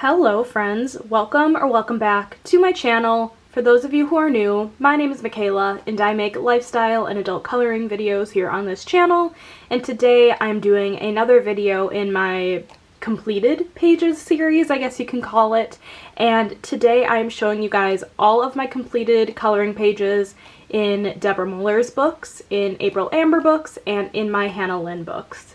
Hello friends, welcome or welcome back to my channel. For those of you who are new, my name is Michaela and I make lifestyle and adult coloring videos here on this channel, and today I'm doing another video in my completed pages series, I guess you can call it, and today I'm showing you guys all of my completed coloring pages in Deborah Muller's books, in April Amber books, and in my Hannah Lynn books.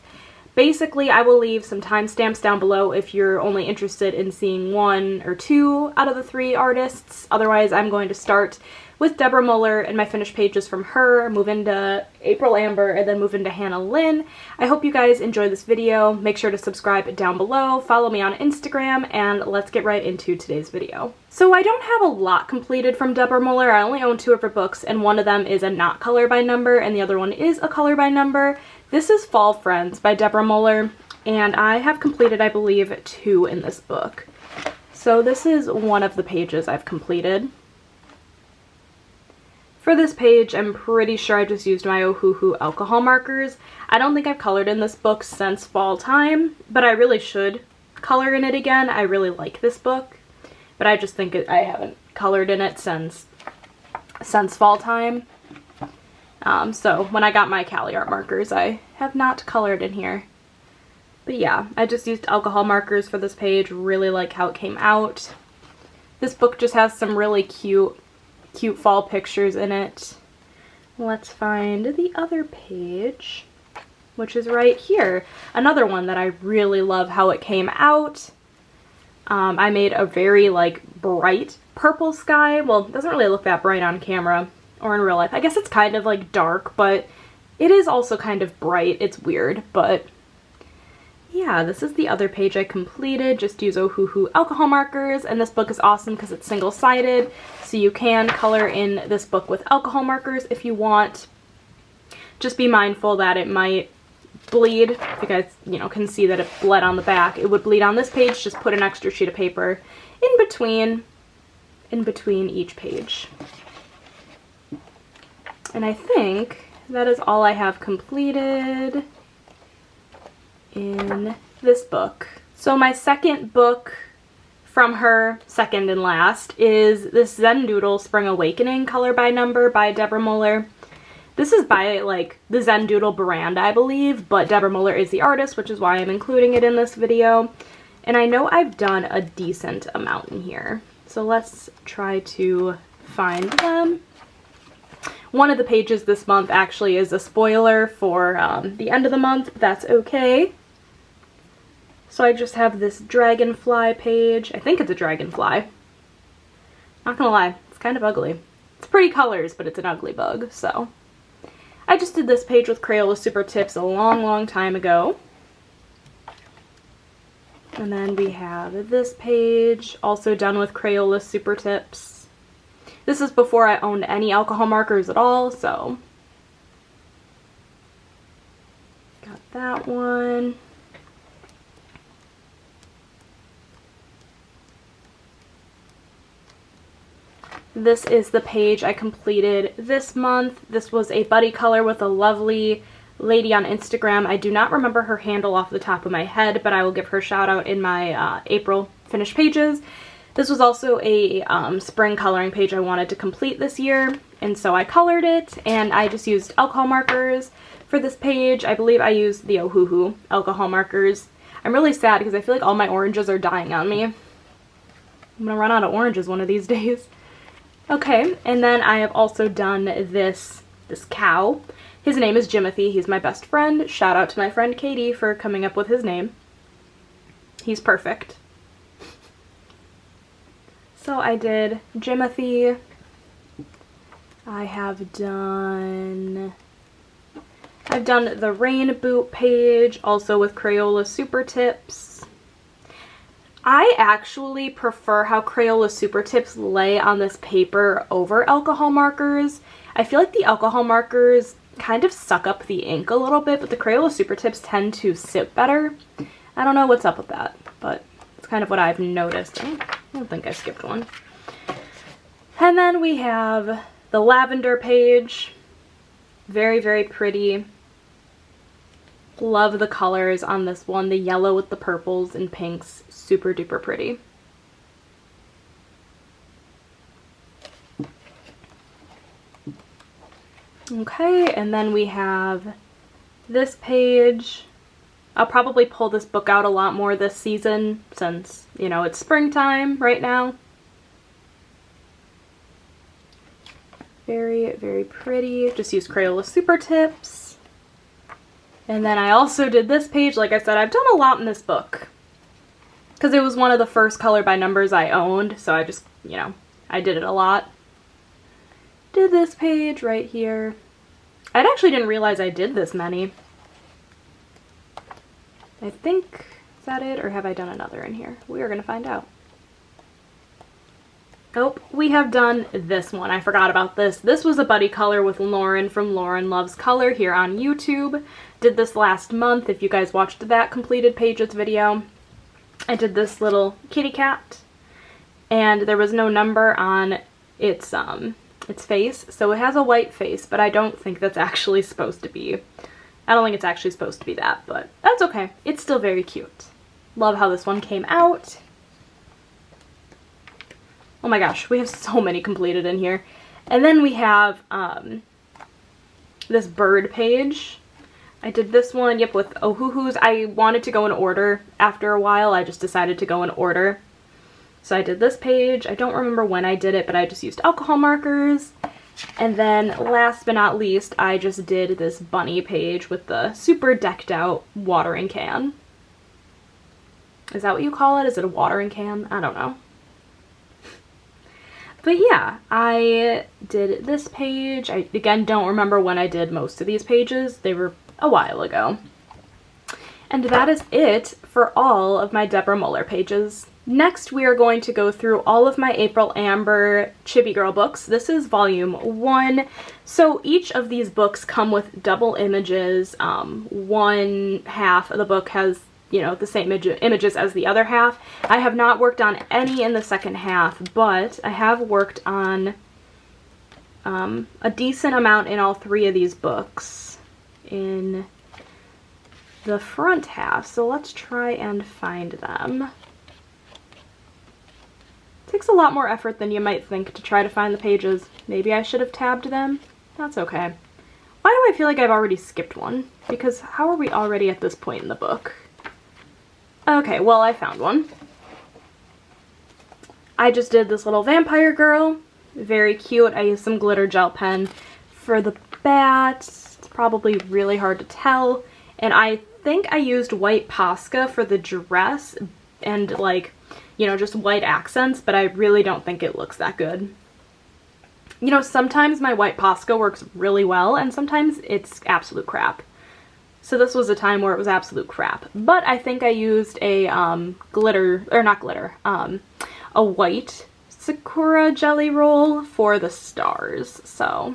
Basically, I will leave some timestamps down below if you're only interested in seeing one or two out of the three artists. Otherwise, I'm going to start with Deborah Muller and my finished pages from her, move into April Amber, and then move into Hannah Lynn. I hope you guys enjoy this video. Make sure to subscribe down below, follow me on Instagram, and let's get right into today's video. So I don't have a lot completed from Deborah Muller. I only own two of her books, and one of them is a not color by number, and the other one is a color by number. This is Fall Friends by Deborah Muller, and I have completed, I believe, two in this book. So this is one of the pages I've completed. For this page, I'm pretty sure I just used my Ohuhu alcohol markers. I don't think I've colored in this book since fall time, but I really should color in it again. I really like this book, but I just think I haven't colored in it since fall time. So when I got my Cali art markers, I have not colored in here. But yeah, I just used alcohol markers for this page. Really like how it came out. This book just has some really cute fall pictures in it. Let's find the other page, which is right here. Another one that I really love how it came out. I made a very bright purple sky. Well, it doesn't really look that bright on camera or in real life. I guess it's kind of dark, but it is also kind of bright. It's weird, but yeah, this is the other page I completed. Just use Ohuhu alcohol markers, and this book is awesome because it's single-sided, so you can color in this book with alcohol markers if you want. Just be mindful that it might bleed. If you guys, can see that it bled on the back, it would bleed on this page. Just put an extra sheet of paper in between each page. And I think that is all I have completed in this book. So my second book from her, second and last, is this Zen Doodle Spring Awakening color by number by Deborah Muller. This is by the Zen Doodle brand, I believe, but Deborah Muller is the artist, which is why I'm including it in this video. And I know I've done a decent amount in here. So let's try to find them. One of the pages this month actually is a spoiler for the end of the month, but that's okay. So I just have this dragonfly page. I think it's a dragonfly. Not gonna lie, it's kind of ugly. It's pretty colors, but it's an ugly bug, so. I just did this page with Crayola Super Tips a long time ago. And then we have this page, also done with Crayola Super Tips. This is before I owned any alcohol markers at all, so. Got that one. This is the page I completed this month. This was a buddy color with a lovely lady on Instagram. I do not remember her handle off the top of my head, but I will give her a shout out in my April finished pages. This was also a spring coloring page I wanted to complete this year, and so I colored it, and I just used alcohol markers for this page. I believe I used the Ohuhu alcohol markers. I'm really sad because I feel like all my oranges are dying on me. I'm gonna run out of oranges one of these days. Okay, and then I have also done this cow. His name is Jimothy. He's my best friend. Shout out to my friend Katie for coming up with his name. He's perfect. So I did Jimothy. I've done the rain boot page, also with Crayola Super Tips. I actually prefer how Crayola Super Tips lay on this paper over alcohol markers. I feel like the alcohol markers kind of suck up the ink a little bit, but the Crayola Super Tips tend to sit better. I don't know what's up with that, but it's kind of what I've noticed. I don't think I skipped one. And then we have the lavender page. Very pretty. Love the colors on this one. The yellow with the purples and pinks. Super duper pretty. Okay, and then we have this page. I'll probably pull this book out a lot more this season since, you know, it's springtime right now. Very, very pretty. Just used Crayola Super Tips. And then I also did this page. Like I said, I've done a lot in this book because it was one of the first color by numbers I owned, so I just, you know, I did it a lot. Did this page right here. I actually didn't realize I did this many. I think, is that it, or have I done another in here? We are going to find out. Oh, we have done this one. I forgot about this. This was a buddy color with Lauren from Lauren Loves Color here on YouTube. Did this last month, if you guys watched that completed pages video. I did this little kitty cat, and there was no number on its face, so it has a white face, but I don't think that's actually supposed to be. I don't think it's actually supposed to be that, but that's okay. It's still very cute. Love how this one came out. Oh my gosh, we have so many completed in here. And then we have this bird page. I did this one, yep, with Ohuhus. I wanted to go in order. After a while, I just decided to go in order. So I did this page. I don't remember when I did it, but I just used alcohol markers. And then last but not least, I just did this bunny page with the super decked out watering can. Is that what you call it? Is it a watering can? I don't know. But yeah, I did this page. I, again, don't remember when I did most of these pages. They were a while ago. And that is it for all of my Deborah Muller pages. Next, we are going to go through all of my April Amber Chibi Girl books. This is volume 1. So each of these books come with double images. One half of the book has, you know, the same images as the other half. I have not worked on any in the second half, but I have worked on a decent amount in all 3 of these books in the front half. So let's try and find them. It takes a lot more effort than you might think to try to find the pages. Maybe I should have tabbed them. That's okay. Why do I feel like I've already skipped one? Because how are we already at this point in the book? Okay, well, I found one. I just did this little vampire girl. Very cute. I used some glitter gel pen for the bat. It's probably really hard to tell. And I think I used white Posca for the dress and, like, you know, just white accents, but I really don't think it looks that good. You know, sometimes my white Posca works really well, and sometimes it's absolute crap. So this was a time where it was absolute crap. But I think I used a a white Sakura jelly roll for the stars. So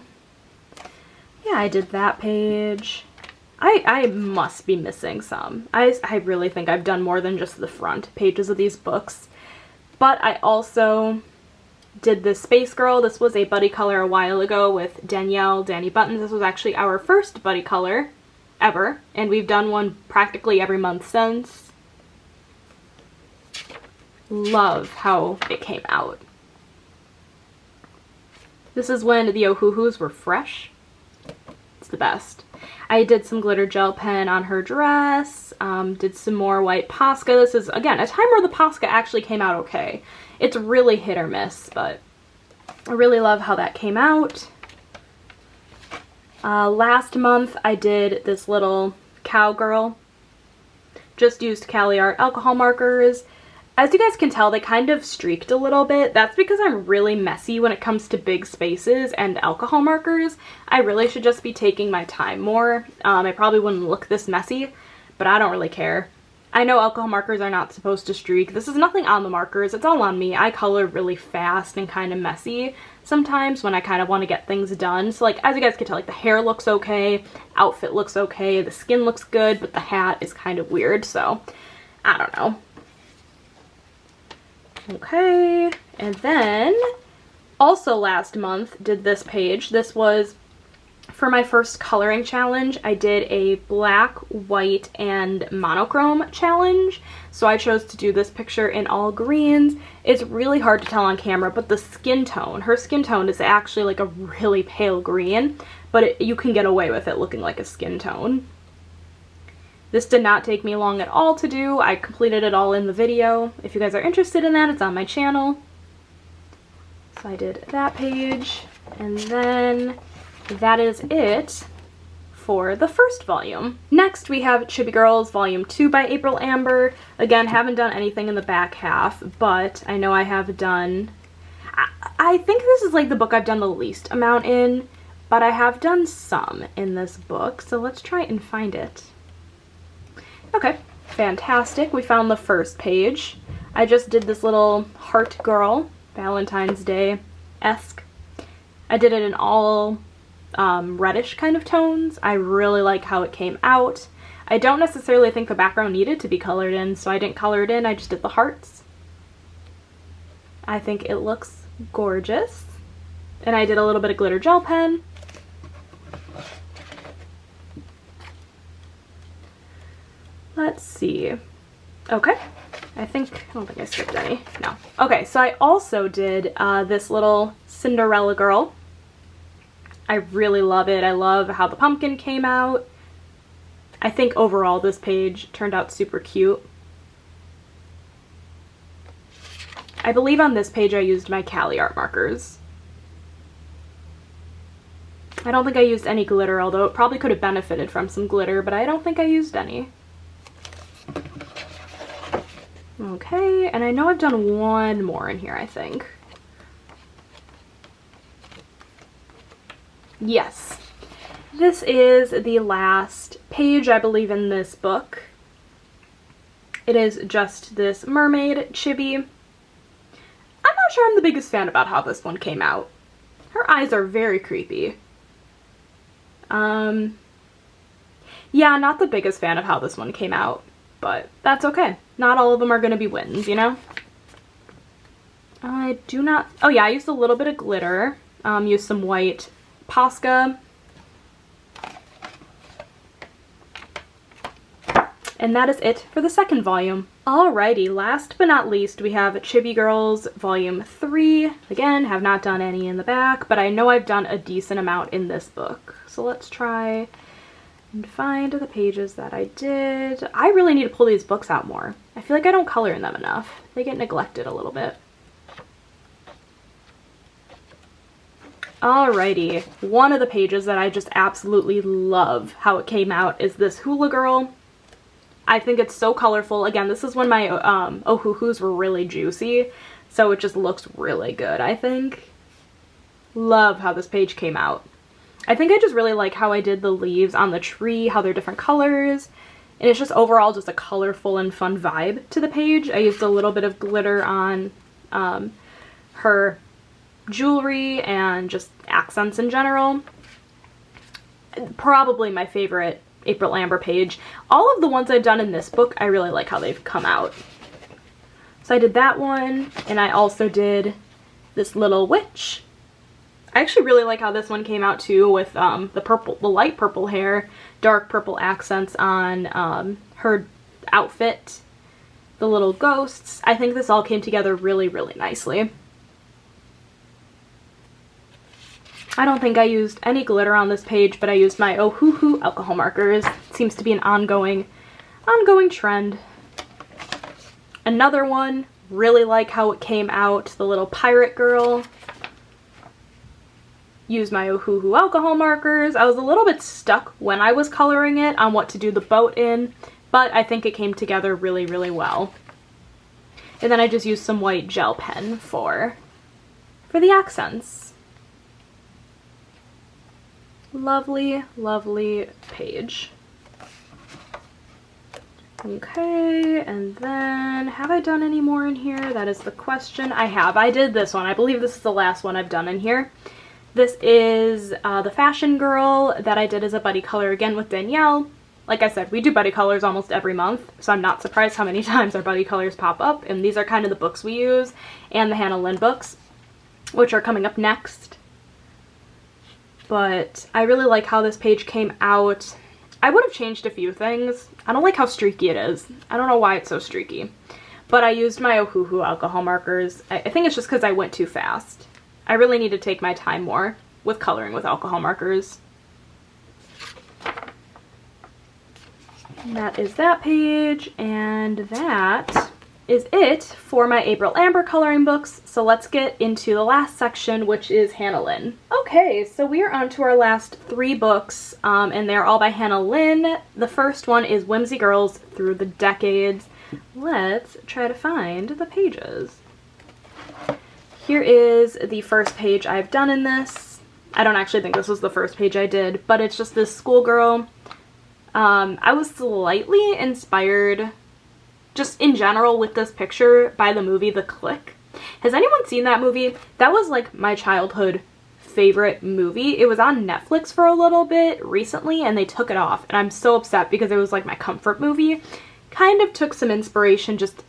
yeah, I did that page. I must be missing some. I really think I've done more than just the front pages of these books. But I also did this Space Girl. This was a buddy color a while ago with Danielle, Danny Buttons. This was actually our first buddy color ever, and we've done one practically every month since. Love how it came out. This is when the Ohuhus were fresh. It's the best. I did some glitter gel pen on her dress, did some more white Posca. This is, again, a time where the Posca actually came out okay. It's really hit or miss, but I really love how that came out. Last month I did this little cowgirl. Just used Cali Art alcohol markers. As you guys can tell, they kind of streaked a little bit. That's because I'm really messy when it comes to big spaces and alcohol markers. I really should just be taking my time more. I probably wouldn't look this messy, but I don't really care. I know alcohol markers are not supposed to streak. This is nothing on the markers. It's all on me. I color really fast and kind of messy sometimes when I kind of want to get things done. So, like, as you guys can tell, like, the hair looks okay, outfit looks okay, the skin looks good, but the hat is kind of weird, so I don't know. Okay, and then also last month did this page. This was for my first coloring challenge. I did a black, white, and monochrome challenge. So I chose to do this picture in all greens. It's really hard to tell on camera, but the skin tone, her skin tone is actually like a really pale green, but you can get away with it looking like a skin tone. This did not take me long at all to do. I completed it all in the video. If you guys are interested in that, it's on my channel. So I did that page, and then that is it for the first volume. Next we have Chibi Girls Volume 2 by April Amber. Again, haven't done anything in the back half, but I know I have done, I think this is like the book I've done the least amount in, but I have done some in this book, so let's try and find it. Okay, fantastic. We found the first page. I just did this little heart girl, Valentine's Day-esque. I did it in all reddish kind of tones. I really like how it came out. I don't necessarily think the background needed to be colored in, so I didn't color it in. I just did the hearts. I think it looks gorgeous. And I did a little bit of glitter gel pen. Let's see. Okay. I don't think I skipped any. No. Okay, so I also did this little Cinderella girl. I really love it. I love how the pumpkin came out. I think overall this page turned out super cute. I believe on this page I used my Cali art markers. I don't think I used any glitter, although it probably could have benefited from some glitter, but I don't think I used any. Okay, and I know I've done one more in here, I think. Yes, this is the last page, I believe, in this book. It is just this mermaid chibi. I'm not sure I'm the biggest fan about how this one came out. Her eyes are very creepy. Yeah, not the biggest fan of how this one came out, but that's okay. Not all of them are going to be wins, you know? I do not... Oh yeah, I used a little bit of glitter. Used some white Posca. And that is it for the second volume. Alrighty, last but not least, we have Chibi Girls Volume 3. Again, have not done any in the back, but I know I've done a decent amount in this book. So let's try and find the pages that I did. I really need to pull these books out more. I feel like I don't color in them enough. They get neglected a little bit. Alrighty, one of the pages that I just absolutely love how it came out is this Hula Girl. I think it's so colorful. Again, this is when my Ohuhus were really juicy, so it just looks really good, I think. Love how this page came out. I think I just really like how I did the leaves on the tree, how they're different colors, and it's just overall just a colorful and fun vibe to the page. I used a little bit of glitter on her jewelry and just accents in general. Probably my favorite April Amber page. All of the ones I've done in this book, I really like how they've come out. So I did that one, and I also did this little witch. I actually really like how this one came out too, with the light purple hair, dark purple accents on her outfit, the little ghosts. I think this all came together really, really nicely. I don't think I used any glitter on this page, but I used my Ohuhu alcohol markers. It seems to be an ongoing trend. Another one, really like how it came out, the little pirate girl. Used my Ohuhu alcohol markers. I was a little bit stuck when I was coloring it on what to do the boat in, but I think it came together really, really well. And then I just used some white gel pen for the accents. Lovely, lovely page. Okay, and then have I done any more in here? That is the question. I have. I did this one. I believe this is the last one I've done in here. This is the Fashion Girl that I did as a buddy color again with Danielle. Like I said, we do buddy colors almost every month, so I'm not surprised how many times our buddy colors pop up, and these are kind of the books we use, and the Hannah Lynn books, which are coming up next. But I really like how this page came out. I would have changed a few things. I don't like how streaky it is. I don't know why it's so streaky. But I used my Ohuhu alcohol markers. I think it's just because I went too fast. I really need to take my time more with coloring with alcohol markers. And that is that page, and that is it for my April Amber coloring books. So let's get into the last section, which is Hannah Lynn. Okay, so we are on to our last 3 books, and they're all by Hannah Lynn. The first one is Whimsy Girls Through the Decades. Let's try to find the pages. Here is the first page I've done in this. I don't actually think this was the first page I did, but it's just this schoolgirl. I was slightly inspired, just in general, with this picture by the movie The Click. Has anyone seen that movie? That was like my childhood favorite movie. It was on Netflix for a little bit recently and they took it off, and I'm so upset because it was like my comfort movie. Kind of took some inspiration just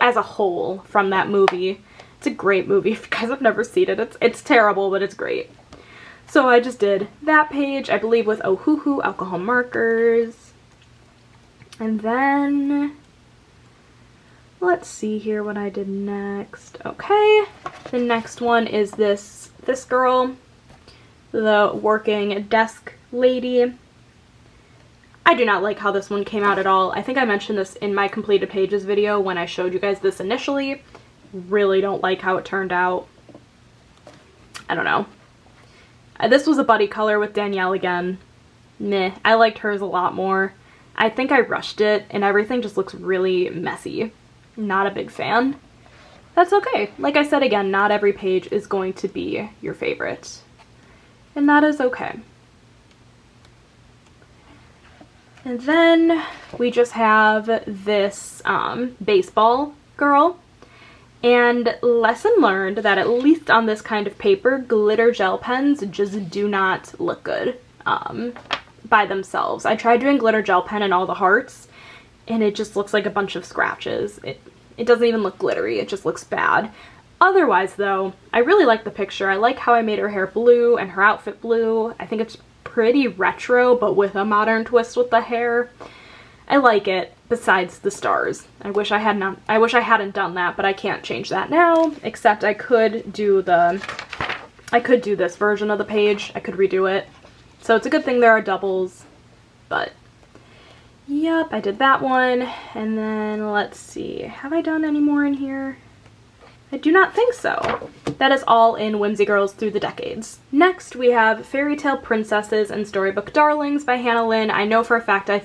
as a whole from that movie. It's a great movie. If you guys have never seen it, it's terrible, but it's great. So I just did that page, I believe, with Oh Hoo Hoo alcohol markers. And then, let's see here what I did next. Okay, the next one is this girl, the working desk lady. I do not like how this one came out at all. I think I mentioned this in my completed pages video when I showed you guys this initially. Really don't like how it turned out. I don't know. This was a buddy color with Danielle again. Meh, I liked hers a lot more. I think I rushed it and everything just looks really messy. Not a big fan. That's okay. Like I said again, not every page is going to be your favorite. And that is okay. And then we just have this baseball girl. And lesson learned that at least on this kind of paper, glitter gel pens just do not look good by themselves. I tried doing glitter gel pen in all the hearts, and it just looks like a bunch of scratches. It doesn't even look glittery, it just looks bad. Otherwise though, I really like the picture. I like how I made her hair blue and her outfit blue. I think it's pretty retro, but with a modern twist with the hair. I like it, besides the stars. I wish I hadn't done that, but I can't change that now, except I could do this version of the page. I could redo it. So it's a good thing there are doubles, but yep, I did that one. And then let's see, have I done any more in here? I do not think so. That is all in Whimsy Girls Through the Decades. Next, we have Fairy Tale Princesses and Storybook Darlings by Hannah Lynn. I know for a fact I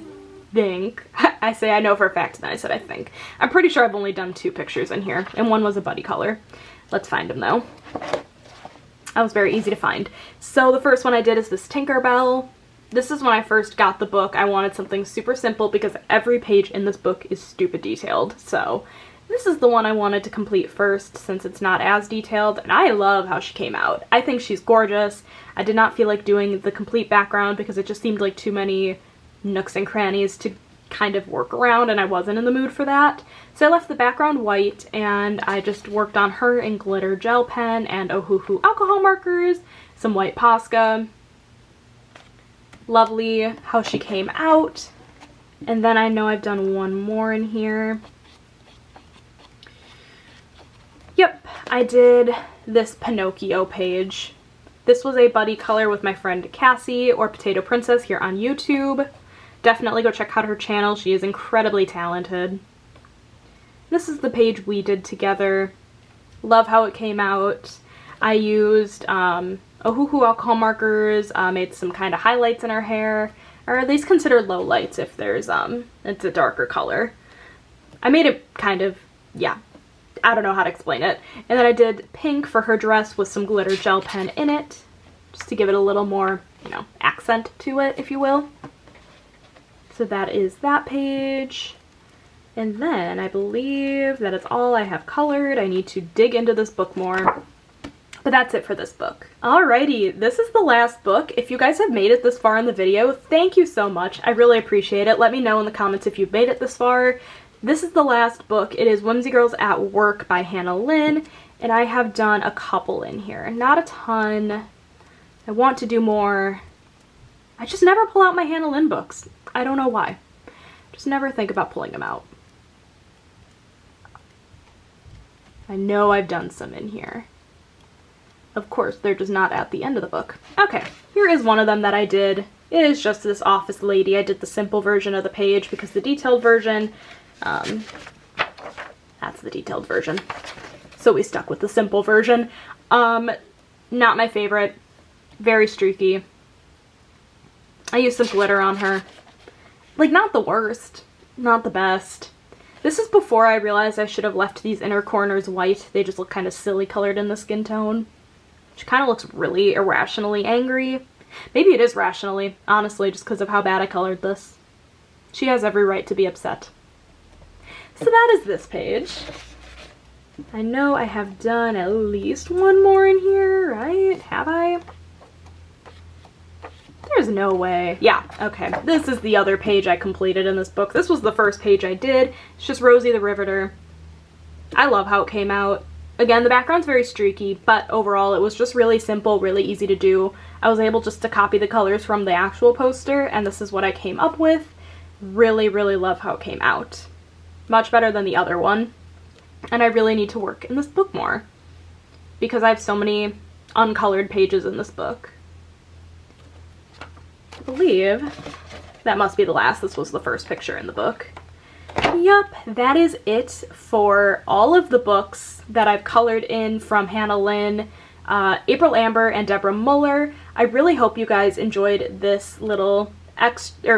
say I know for a fact, and then I said I think. I'm pretty sure I've only done 2 pictures in here, and one was a buddy color. Let's find them though. That was very easy to find. So the first one I did is this Tinkerbell. This is when I first got the book. I wanted something super simple because every page in this book is stupid detailed. So this is the one I wanted to complete first since it's not as detailed, and I love how she came out. I think she's gorgeous. I did not feel like doing the complete background because it just seemed like too many nooks and crannies to kind of work around, and I wasn't in the mood for that. So I left the background white and I just worked on her in glitter gel pen and Oh Hoo Hoo alcohol markers, some white Posca. Lovely how she came out. And then I know I've done one more in here. Yep, I did this Pinocchio page. This was a buddy color with my friend Cassie, or Potato Princess, here on YouTube. Definitely go check out her channel. She is incredibly talented. This is the page we did together. Love how it came out. I used Oh Hoo Hoo alcohol markers, made some kind of highlights in her hair, or at least considered low lights if there's it's a darker color. I made it kind of, yeah, I don't know how to explain it. And then I did pink for her dress with some glitter gel pen in it, just to give it a little more, you know, accent to it, if you will. So that is that page. And then I believe that is all I have colored. I need to dig into this book more. But that's it for this book. Alrighty, this is the last book. If you guys have made it this far in the video, thank you so much. I really appreciate it. Let me know in the comments if you've made it this far. This is the last book. It is Whimsy Girls at Work by Hannah Lynn. And I have done a couple in here. Not a ton. I want to do more. I just never pull out my Hannah Lynn books. I don't know why. Just never think about pulling them out. I know I've done some in here. Of course, they're just not at the end of the book. Okay, here is one of them that I did It is just this office lady. I did the simple version of the page because the detailed version, that's the detailed version. So we stuck with the simple version. Not my favorite. Very streaky. I used some glitter on her. Like, not the worst. Not the best. This is before I realized I should have left these inner corners white. They just look kind of silly colored in the skin tone. She kind of looks really irrationally angry. Maybe it is rationally, honestly, just because of how bad I colored this. She has every right to be upset. So that is this page. I know I have done at least one more in here, right? Have I? There's no way. Yeah, okay. This is the other page I completed in this book. This was the first page I did. It's just Rosie the Riveter. I love how it came out. Again, the background's very streaky, but overall it was just really simple, really easy to do. I was able just to copy the colors from the actual poster, and this is what I came up with. Really, really love how it came out. Much better than the other one. And I really need to work in this book more, because I have so many uncolored pages in this book. I believe that must be the last. This was the first picture in the book. Yup, that is it for all of the books that I've colored in from Hannah Lynn, April Amber, and Deborah Muller. I really hope you guys enjoyed this little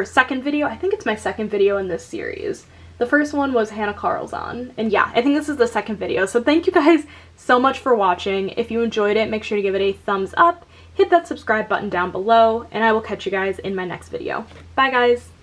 second video. I think it's my second video in this series. The first one was Hannah Carl's on, and yeah, I think this is the second video. So thank you guys so much for watching. If you enjoyed it, make sure to give it a thumbs up, hit that subscribe button down below, and I will catch you guys in my next video. Bye guys!